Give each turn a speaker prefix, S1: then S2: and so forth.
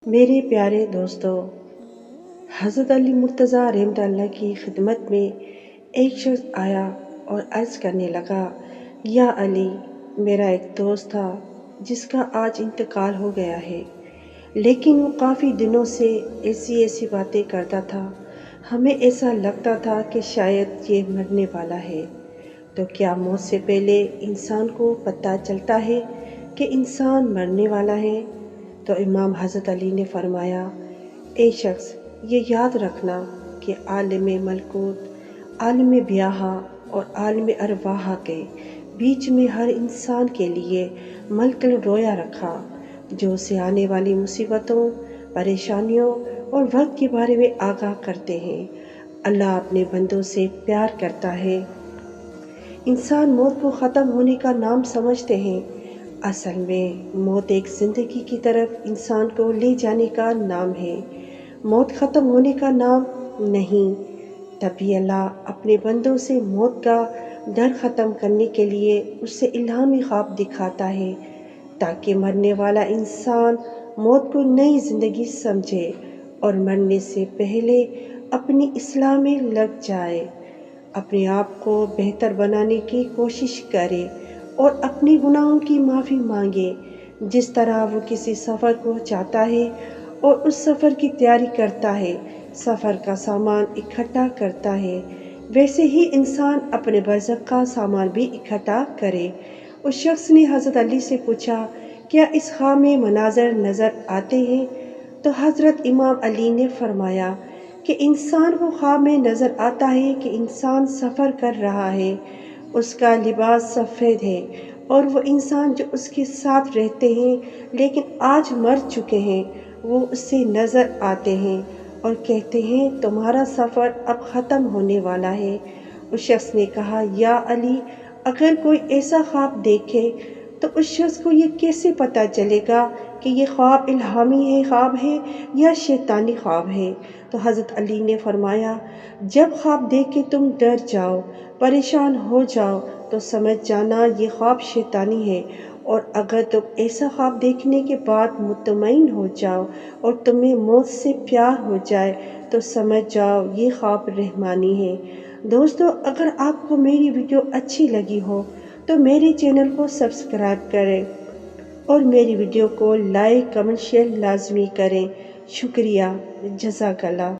S1: میرے پیارے دوستو، حضرت علی مرتضیٰ رحمۃ اللہ کی خدمت میں ایک شخص آیا اور عرض کرنے لگا، یا علی، میرا ایک دوست تھا جس کا آج انتقال ہو گیا ہے، لیکن وہ کافی دنوں سے ایسی باتیں کرتا تھا، ہمیں ایسا لگتا تھا کہ شاید یہ مرنے والا ہے۔ تو کیا موت سے پہلے انسان کو پتہ چلتا ہے کہ انسان مرنے والا ہے؟ تو امام حضرت علی نے فرمایا، اے شخص، یہ یاد رکھنا کہ عالم ملکوت، عالم بیاہا اور عالم ارواح کے بیچ میں ہر انسان کے لیے ملک رویا رکھا، جو اسے آنے والی مصیبتوں، پریشانیوں اور وقت کے بارے میں آگاہ کرتے ہیں۔ اللہ اپنے بندوں سے پیار کرتا ہے۔ انسان موت کو ختم ہونے کا نام سمجھتے ہیں، اصل میں موت ایک زندگی کی طرف انسان کو لے جانے کا نام ہے، موت ختم ہونے کا نام نہیں۔ تبھی اللہ اپنے بندوں سے موت کا ڈر ختم کرنے کے لیے اس سے الہامی خواب دکھاتا ہے، تاکہ مرنے والا انسان موت کو نئی زندگی سمجھے اور مرنے سے پہلے اپنی اصلاح میں لگ جائے، اپنے آپ کو بہتر بنانے کی کوشش کرے اور اپنے گناہوں کی معافی مانگے۔ جس طرح وہ کسی سفر کو جاتا ہے اور اس سفر کی تیاری کرتا ہے، سفر کا سامان اکٹھا کرتا ہے، ویسے ہی انسان اپنے برزخ کا سامان بھی اکٹھا کرے۔ اس شخص نے حضرت علی سے پوچھا، کیا اس خواب میں مناظر نظر آتے ہیں؟ تو حضرت امام علی نے فرمایا کہ انسان کو خواب میں نظر آتا ہے کہ انسان سفر کر رہا ہے، اس کا لباس سفید ہے، اور وہ انسان جو اس کے ساتھ رہتے ہیں لیکن آج مر چکے ہیں، وہ اس سے نظر آتے ہیں اور کہتے ہیں، تمہارا سفر اب ختم ہونے والا ہے۔ اس شخص نے کہا، یا علی، اگر کوئی ایسا خواب دیکھے تو اس شخص کو یہ کیسے پتہ چلے گا کہ یہ خواب الہامی خواب ہے یا شیطانی خواب ہے؟ تو حضرت علی نے فرمایا، جب خواب دیکھ کے تم ڈر جاؤ، پریشان ہو جاؤ تو سمجھ جانا یہ خواب شیطانی ہے، اور اگر تم ایسا خواب دیکھنے کے بعد مطمئن ہو جاؤ اور تمہیں موت سے پیار ہو جائے تو سمجھ جاؤ یہ خواب رحمانی ہے۔ دوستو، اگر آپ کو میری ویڈیو اچھی لگی ہو تو میرے چینل کو سبسکرائب کریں اور میری ویڈیو کو لائک، کمنٹ، شیئر لازمی کریں۔ شکریہ، جزاک اللہ۔